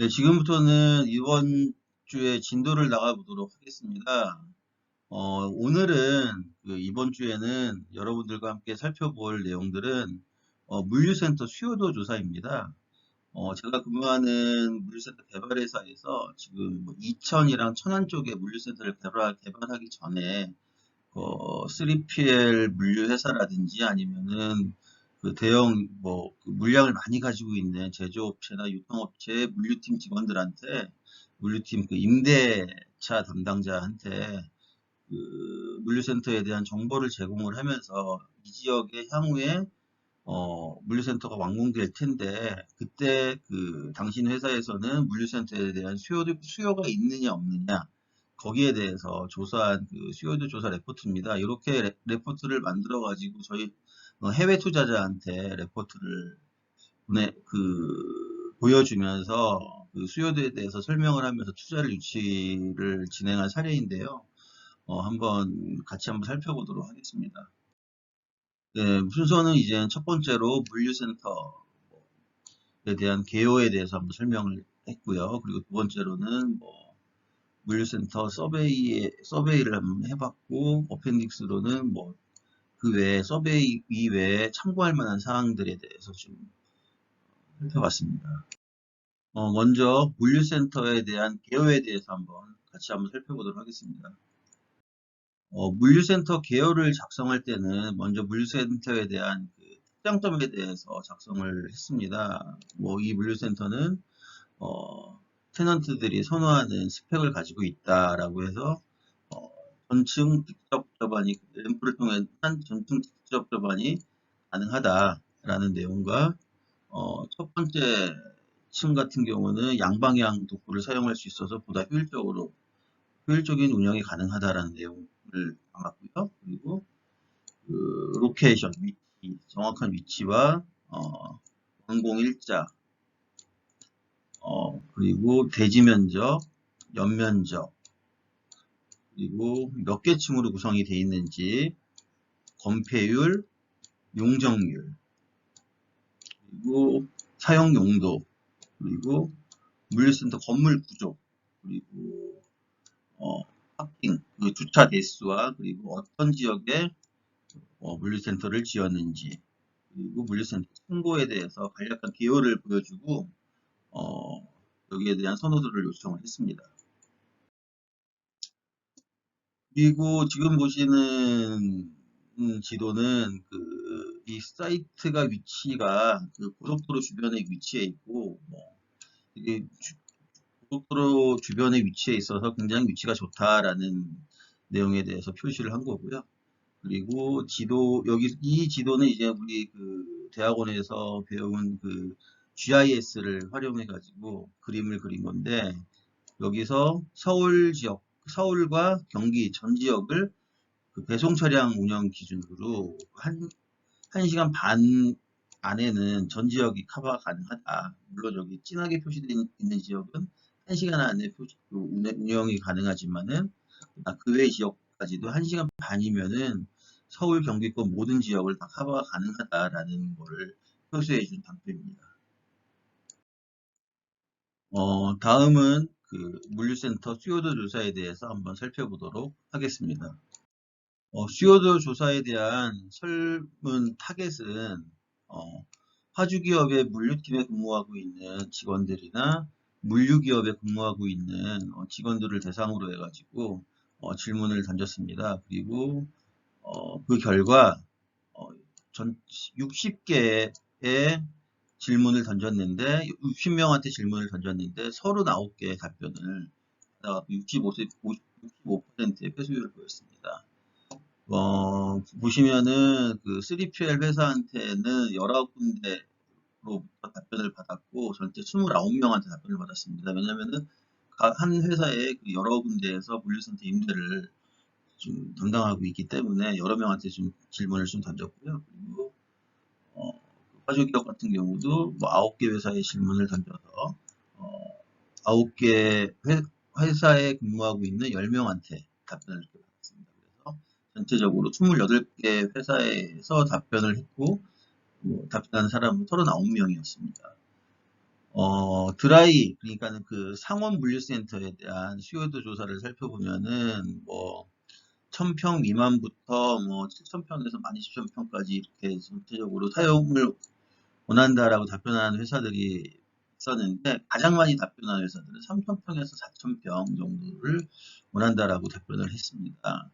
네, 지금부터는 이번 주에 진도를 나가보도록 하겠습니다. 오늘은 이번 주에는 여러분들과 함께 살펴볼 내용들은 물류센터 수요도 조사입니다. 제가 근무하는 물류센터 개발회사에서 지금 뭐 이천이랑 천안 쪽에 물류센터를 개발하기 전에 3PL 물류회사라든지 아니면은 그 대형 그 물량을 많이 가지고 있는 제조업체나 유통업체 물류팀 직원들한테 물류팀 임대차 담당자한테 물류센터에 대한 정보를 제공을 하면서 이 지역의 향후에 물류센터가 완공될 텐데 그때 당신 회사에서는 물류센터에 대한 수요가 있느냐 없느냐 거기에 대해서 조사한 수요도 조사 레포트입니다. 이렇게 레포트를 만들어 가지고 저희 해외 투자자한테 레포트를 보여주면서 수요도에 대해서 설명을 하면서 투자를 유치를 진행한 사례인데요. 같이 한번 살펴보도록 하겠습니다. 네, 순서는 이제 첫 번째로 물류센터에 대한 개요에 대해서 한번 설명을 했고요. 그리고 두 번째로는 물류센터 서베이를 한번 해봤고, 어펜딕스로는 그 외에 서베이 이외에 참고할 만한 사항들에 대해서 좀 살펴봤습니다. 먼저 물류센터에 대한 개요에 대해서 같이 한번 살펴보도록 하겠습니다. 물류센터 개요를 작성할 때는 먼저 물류센터에 대한 특장점에 대해서 작성을 했습니다. 이 물류센터는 테넌트들이 선호하는 스펙을 가지고 있다라고 해서 전층 직접 접안이 램프를 통한 전층 직접 접안이 가능하다라는 내용과 첫 번째 층 같은 경우는 양방향 도구를 사용할 수 있어서 보다 효율적인 운영이 가능하다라는 내용을 담았고요. 그리고 로케이션, 정확한 위치와 완공 일자, 그리고 대지 면적, 연면적, 그리고 몇 개 층으로 구성이 되어 있는지, 건폐율, 용적률, 그리고 사용 용도, 그리고 물류센터 건물 구조, 그리고 파킹, 주차 대수와 그리고 어떤 지역에 물류센터를 지었는지, 그리고 물류센터 홍보에 대해서 간략한 개요를 보여주고 여기에 대한 선호도를 요청을 했습니다. 그리고 지금 보시는 지도는 이 사이트가 위치가 고속도로 주변에 위치해 있고 이게 고속도로 주변에 위치해 있어서 굉장히 위치가 좋다라는 내용에 대해서 표시를 한 거고요. 그리고 이 지도는 이제 우리 대학원에서 배운 GIS를 활용해 가지고 그림을 그린 건데, 여기서 서울과 경기 전 지역을 배송 차량 운영 기준으로 1시간 반 안에는 전 지역이 커버가 가능하다. 물론 여기 진하게 표시되어 있는 지역은 1시간 안에 운영이 가능하지만은 그 외 지역까지도 1시간 반이면은 서울, 경기권 모든 지역을 다 커버가 가능하다라는 거를 표시해 준 단표입니다. 다음은 물류센터 수요도 조사에 대해서 한번 살펴보도록 하겠습니다. 수요도 조사에 대한 설문 타겟은 화주기업의 물류팀에 근무하고 있는 직원들이나 물류기업에 근무하고 있는 직원들을 대상으로 해가지고 질문을 던졌습니다. 그리고 그 결과 60개의 질문을 던졌는데 60명한테 질문을 던졌는데 39개의 답변을 65%의 회수율을 보였습니다. 보시면은 3PL 회사한테는 19군데로부터 답변을 받았고 전체 29명한테 답변을 받았습니다. 왜냐면은 각 한 회사에 여러 군데에서 물류센터 임대를 좀 담당하고 있기 때문에 여러 명한테 좀 질문을 좀 던졌고요. 그리고 화주기업 같은 경우도 9개 회사에 질문을 던져서 9개 회사에 근무하고 있는 10명한테 답변을 받았습니다. 그래서 전체적으로 28개 회사에서 답변을 했고 답변한 사람은 39명이었습니다. 드라이, 그러니까는 그 상온 물류센터에 대한 수요도 조사를 살펴보면은, 뭐, 1000평 미만부터 뭐, 7000평에서 120,000평까지 이렇게 전체적으로 사용을 원한다라고 답변하는 회사들이 있었는데, 가장 많이 답변한 회사들은 3000평에서 4000평 정도를 원한다라고 답변을 했습니다.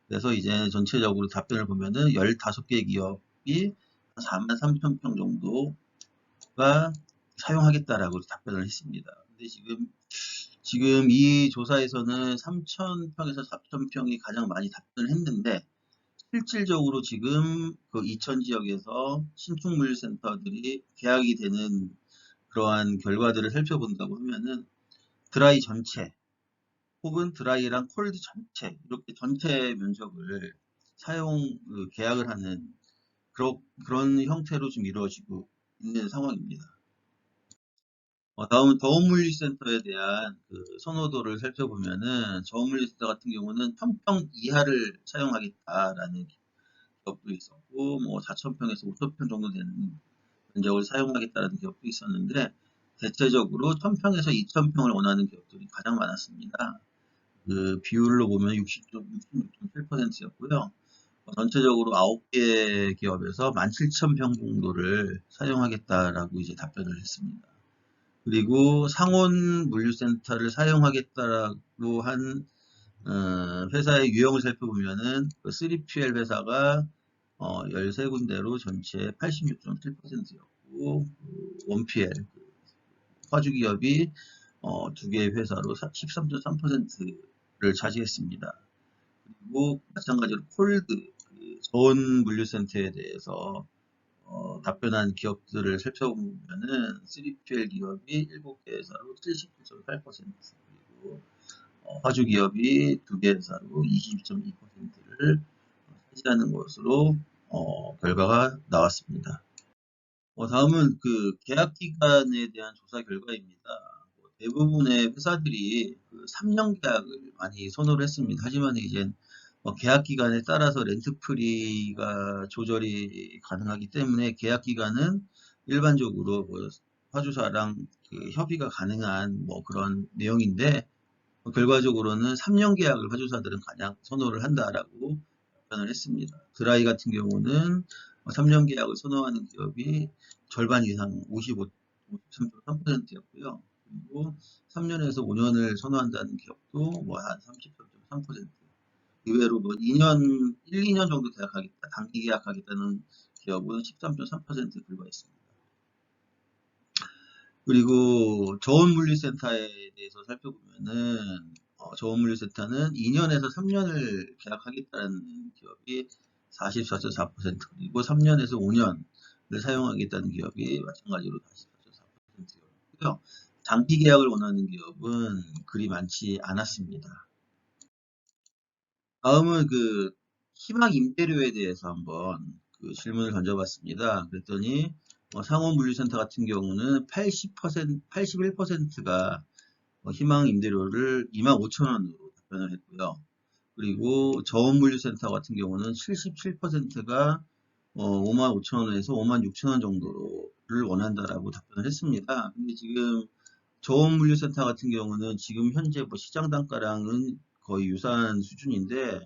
그래서 이제 전체적으로 답변을 보면은 15개 기업이 43,000평 정도가 사용하겠다라고 답변을 했습니다. 근데 지금 이 조사에서는 3,000평에서 4,000평이 가장 많이 답변을 했는데, 실질적으로 지금 그 이천 지역에서 신축 물류센터들이 계약이 되는 그러한 결과들을 살펴본다고 하면은 드라이 전체 혹은 드라이랑 콜드 전체 이렇게 전체 면적을 사용 계약을 하는 그런 형태로 좀 이루어지고 있는 상황입니다. 다음은 저온물류센터에 대한 그 선호도를 살펴보면은 저온물류센터 같은 경우는 1000평 이하를 사용하겠다라는 기업도 있었고, 뭐 4,000평에서 5,000평 정도 되는 면적을 사용하겠다는 기업도 있었는데, 대체적으로 1,000평에서 2,000평을 원하는 기업들이 가장 많았습니다. 그 비율로 보면 66.7%였고요. 전체적으로 9개 기업에서 17,000평 정도를 사용하겠다라고 이제 답변을 했습니다. 그리고 상온 물류센터를 사용하겠다라고 한 회사의 유형을 살펴보면은 그 3PL 회사가 13군데로 전체 86.7%였고, 1PL 화주기업이 2개의 회사로 13.3%를 차지했습니다. 그리고 마찬가지로 콜드 저온 물류센터에 대해서 답변한 기업들을 살펴보면은 3PL 기업이 7개 회사로 79.8%, 그리고 화주 기업이 2개 회사로 22.2%를 차지하는 것으로 결과가 나왔습니다. 다음은 그 계약 기간에 대한 조사 결과입니다. 대부분의 회사들이 그 3년 계약을 많이 선호를 했습니다. 하지만 이제 계약 기간에 따라서 렌트 프리가 조절이 가능하기 때문에 계약 기간은 일반적으로 뭐 화주사랑 그 협의가 가능한 뭐 그런 내용인데, 결과적으로는 3년 계약을 화주사들은 가장 선호를 한다라고 답변을 했습니다. 드라이 같은 경우는 3년 계약을 선호하는 기업이 절반 이상 53.3%였고요. 그리고 3년에서 5년을 선호한다는 기업도 뭐 한 30.3%. 의외로 뭐 2년, 1, 2년 정도 계약하겠다, 단기 계약하겠다는 기업은 13.3%에 불과했습니다. 그리고 저온물류센터에 대해서 살펴보면은 저온물류센터는 2년에서 3년을 계약하겠다는 기업이 44.4%, 그리고 3년에서 5년을 사용하겠다는 기업이 마찬가지로 44.4%였고요. 장기 계약을 원하는 기업은 그리 많지 않았습니다. 다음은 그 희망 임대료에 대해서 한번 그 질문을 던져봤습니다. 그랬더니 상호물류센터 같은 경우는 81%가 희망 임대료를 25,000원으로 답변을 했고요. 그리고 저온물류센터 같은 경우는 77%가 55,000원에서 56,000원 정도를 원한다라고 답변을 했습니다. 근데 지금 저온물류센터 같은 경우는 지금 현재 뭐 시장 단가랑은 거의 유사한 수준인데,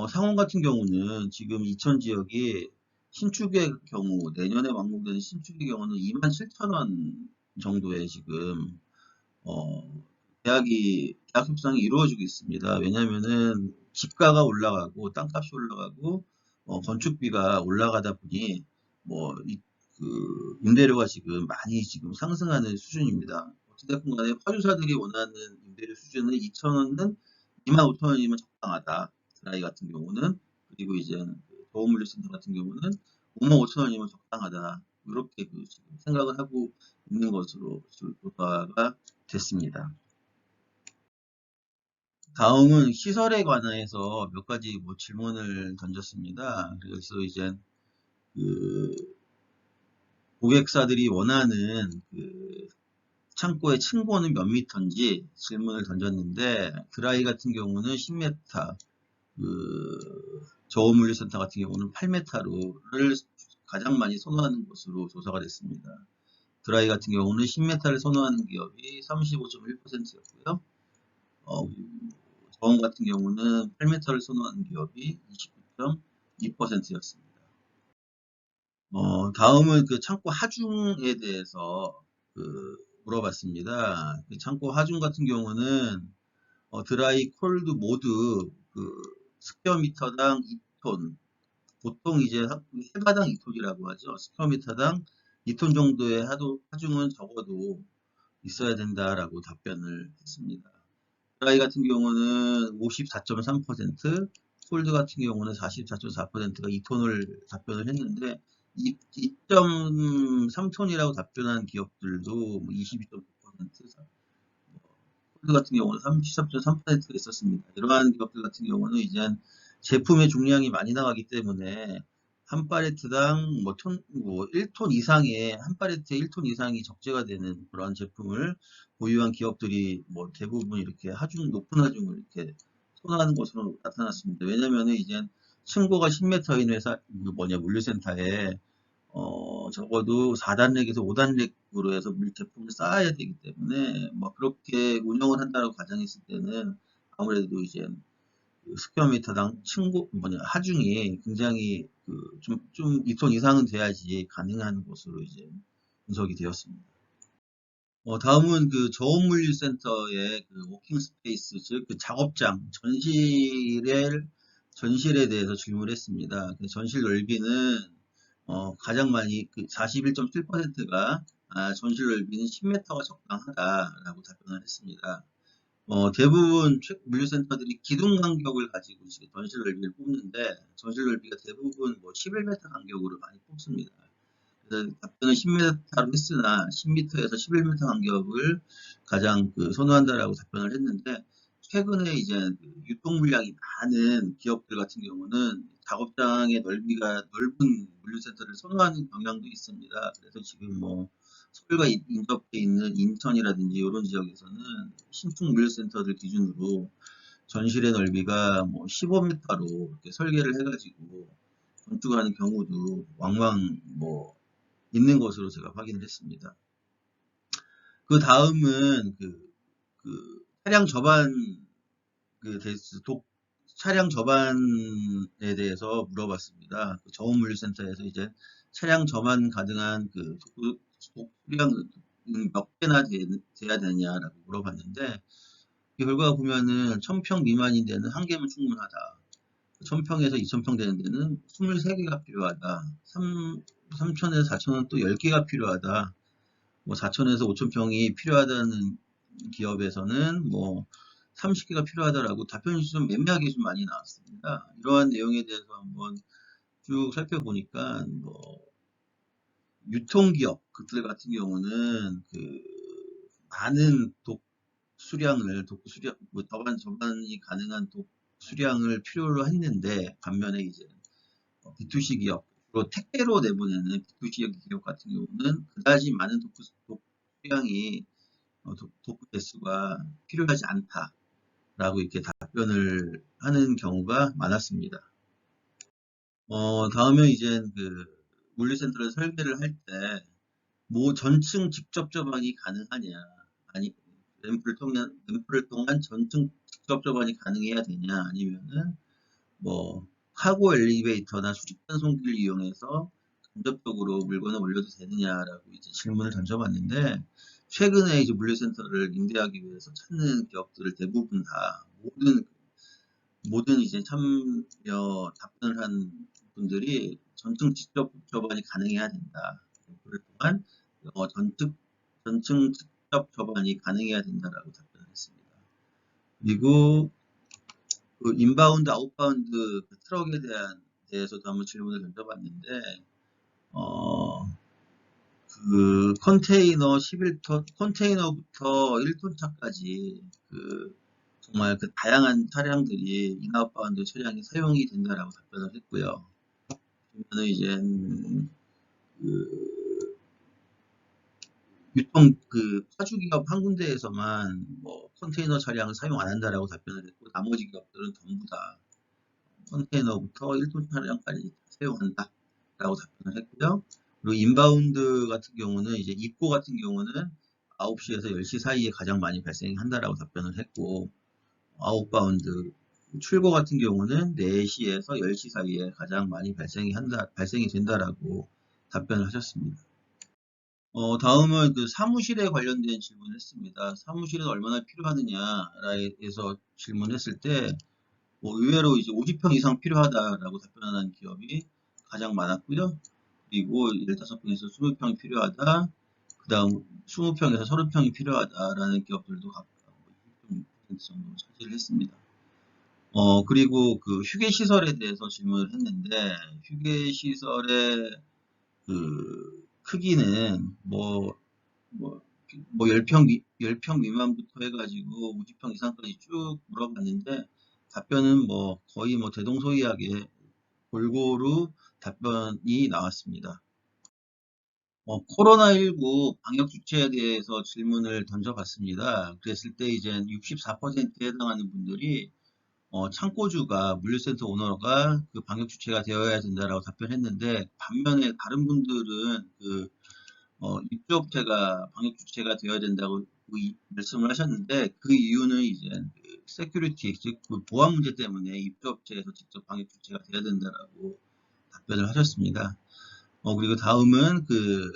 상원 같은 경우는 지금 이천 지역이 신축의 경우, 내년에 완공되는 신축의 경우는 27,000원 정도의 지금 계약 협상이 이루어지고 있습니다. 왜냐면은 집가가 올라가고 땅값이 올라가고 건축비가 올라가다 보니 뭐 그 임대료가 지금 많이 지금 상승하는 수준입니다. 어찌됐건 간에 화주사들이 원하는 임대료 수준은 2,000원은 25,000원이면 적당하다. 드라이 같은 경우는. 그리고 이제 도움물류센터 같은 경우는 55,000원이면 적당하다. 이렇게 그 지금 생각을 하고 있는 것으로 조사가 됐습니다. 다음은 시설에 관해서 몇 가지 뭐 질문을 던졌습니다. 그래서 이제 그 고객사들이 원하는 그 창고의 층고는 몇 미터인지 질문을 던졌는데, 드라이 같은 경우는 10m, 그 저온물류센터 같은 경우는 8m를 가장 많이 선호하는 것으로 조사가 됐습니다. 드라이 같은 경우는 신메탈을 선호하는 기업이 35.1%였고요. 저온 같은 경우는 8메탈을 선호하는 기업이 29.2%였습니다. 다음은 그 창고 하중에 대해서 물어봤습니다. 그 창고 하중 같은 경우는 드라이, 콜드 모두 스퀘어미터당 2톤, 보통 이제 해마당 2톤이라고 하죠. 스퀘어미터당 2톤 정도의 하중은 적어도 있어야 된다라고 답변을 했습니다. 드라이 같은 경우는 54.3%, 콜드 같은 경우는 44.4%가 2톤을 답변을 했는데 2.3톤이라고 답변한 기업들도 22.9%, 콜드 같은 경우는 33.3%가 있었습니다. 이러한 기업들 같은 경우는 이제 제품의 중량이 많이 나가기 때문에 한 팔레트당 1톤 이상의, 한 팔레트에 1톤 이상이 적재가 되는 그런 제품을 보유한 기업들이 대부분 이렇게 높은 하중을 이렇게 선호하는 것으로 나타났습니다. 왜냐면은 이제 층고가 10m인 회사, 물류센터에 적어도 4단렉에서 5단렉으로 해서 제품을 쌓아야 되기 때문에 그렇게 운영을 한다고 가정했을 때는 아무래도 이제 스퀘어미터당 하중이 굉장히 좀 2톤 이상은 돼야지 가능한 것으로 이제 분석이 되었습니다. 다음은 저온물류센터의 워킹 스페이스, 즉 작업장, 전실에 대해서 질문을 했습니다. 전실 넓이는 가장 많이 41.7%가 전실 넓이는 10m가 적당하다라고 답변을 했습니다. 대부분 물류센터들이 기둥 간격을 가지고 전실 넓이를 뽑는데 전실 넓이가 대부분 11m 간격으로 많이 뽑습니다. 그래서 답변은 10m로 했으나 10m에서 11m 간격을 가장 선호한다라고 답변을 했는데 최근에 이제 유통 물량이 많은 기업들 같은 경우는 작업장의 넓이가 넓은 물류센터를 선호하는 경향도 있습니다. 그래서 지금 서울과 인접해 있는 인천이라든지 이런 지역에서는 신축 물류센터들 기준으로 전실의 넓이가 15m로 이렇게 설계를 해가지고 건축하는 경우도 왕왕 있는 것으로 제가 확인을 했습니다. 그 다음은 차량 저반 차량 저반에 대해서 물어봤습니다. 저온물류센터에서 이제 차량 저반 가능한 수량 몇 개나 돼야 되냐라고 물어봤는데 이 결과가 보면은 1000평 미만인 데는 1개면 충분하다. 1000평에서 2000평 되는 데는 23개가 필요하다. 3000에서 4000은 또 10개가 필요하다. 4000에서 5000평이 필요하다는 기업에서는 30개가 필요하다라고 답변이 좀 애매하게 좀 많이 나왔습니다. 이러한 내용에 대해서 한번 쭉 살펴보니까 유통기업 그들 같은 경우는 많은 저반이 가능한 수량을 필요로 했는데 반면에 이제 B2C 기업, 주로 택배로 내보내는 B2C 기업 같은 경우는 그다지 많은 수량이 도구 개수가 필요하지 않다라고 이렇게 답변을 하는 경우가 많았습니다. 다음에 이제 물류센터를 설계를 할 때 전층 직접 접안이 가능하냐, 아니 램프를 통한 전층 직접 접안이 가능해야 되냐, 아니면은 카고 엘리베이터나 수직단 손길을 이용해서 간접적으로 물건을 올려도 되느냐라고 이제 질문을 던져봤는데 최근에 이제 물류센터를 임대하기 위해서 찾는 기업들을 대부분 다 모든 이제 답변을 한 분들이 전층 직접 접안이 가능해야 된다. 램프를 통한 전층 직접 접안이 가능해야 된다라고 답변을 했습니다. 그리고 인바운드, 아웃바운드 트럭에 대해서도 한번 질문을 던져봤는데, 컨테이너 11톤, 컨테이너부터 1톤 차까지 정말 다양한 차량들이 인아웃바운드 차량이 사용이 된다라고 답변을 했고요. 그러면 이제 유통 파주기업 한 군데에서만 컨테이너 차량을 사용 안 한다라고 답변을 했고 나머지 기업들은 전부 다 컨테이너부터 1톤 차량까지 사용한다 라고 답변을 했고요. 그리고 인바운드 같은 경우는 이제 입고 같은 경우는 9시에서 10시 사이에 가장 많이 발생한다라고 답변을 했고, 아웃바운드 출고 같은 경우는 4시에서 10시 사이에 가장 많이 발생이 된다라고 답변을 하셨습니다. 다음은 그 사무실에 관련된 질문을 했습니다. 사무실에 얼마나 필요하느냐에서 질문했을 때, 의외로 이제 50평 이상 필요하다라고 답변하는 기업이 가장 많았고요. 그리고 15평에서 20평이 필요하다. 그 다음 20평에서 30평이 필요하다라는 기업들도 각각 20% 정도 차지를 했습니다. 그리고 그 휴게시설에 대해서 질문을 했는데, 휴게시설의 그 크기는 뭐, 10평 미만부터 해가지고 50평 이상까지 쭉 물어봤는데, 답변은 거의 대동소이하게 골고루 답변이 나왔습니다. 코로나19 방역 주체에 대해서 질문을 던져봤습니다. 그랬을 때 이제 64%에 해당하는 분들이 창고주가 물류센터 오너가 그 방역 주체가 되어야 된다라고 답변했는데, 반면에 다른 분들은 입주업체가 방역 주체가 되어야 된다고 말씀을 하셨는데, 그 이유는 이제 그 세큐리티, 즉 그 보안 문제 때문에 입주업체에서 직접 방역 주체가 되어야 된다라고 답변을 하셨습니다. 그리고 다음은 그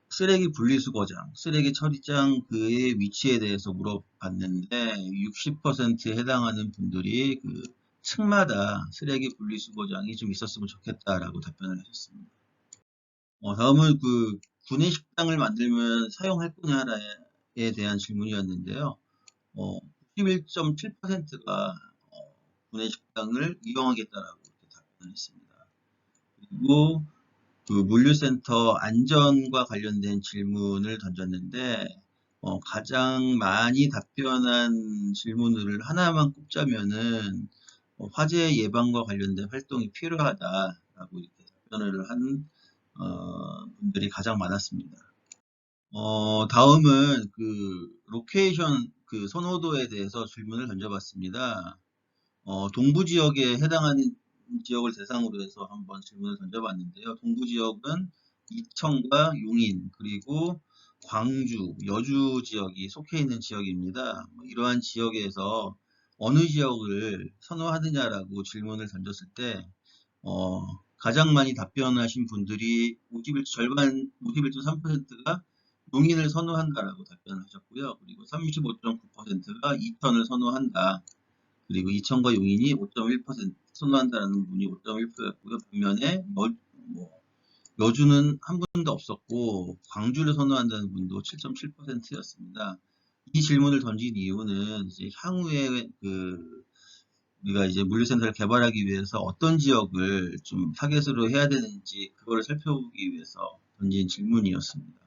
쓰레기 분리수거장, 쓰레기 처리장 그의 위치에 대해서 물어봤는데 60%에 해당하는 분들이 그 층마다 쓰레기 분리수거장이 좀 있었으면 좋겠다라고 답변을 하셨습니다. 다음은 그 구내식당을 만들면 사용할 거냐에 대한 질문이었는데요. 91.7%가 구내식당을 이용하겠다라고 이렇게 답변을 했습니다. 그리고 그 물류센터 안전과 관련된 질문을 던졌는데, 가장 많이 답변한 질문을 하나만 꼽자면은, 화재 예방과 관련된 활동이 필요하다라고 이렇게 답변을 한, 분들이 가장 많았습니다. 다음은 그 로케이션 그 선호도에 대해서 질문을 던져봤습니다. 동부 지역에 해당하는 지역을 대상으로 해서 한번 질문을 던져봤는데요. 동부 지역은 이천과 용인, 그리고 광주, 여주 지역이 속해 있는 지역입니다. 이러한 지역에서 어느 지역을 선호하느냐라고 질문을 던졌을 때, 가장 많이 답변하신 분들이 절반 51.3%가 용인을 선호한다라고 답변을 하셨고요. 그리고 35.9%가 이천을 선호한다. 그리고 이천과 용인이 5.1% 선호한다라는 분이 5.1%였고요. 반면에 여주는 한 분도 없었고 광주를 선호한다는 분도 7.7%였습니다. 이 질문을 던진 이유는 이제 향후에 우리가 이제 물류센터를 개발하기 위해서 어떤 지역을 좀 타겟으로 해야 되는지 그거를 살펴보기 위해서 던진 질문이었습니다.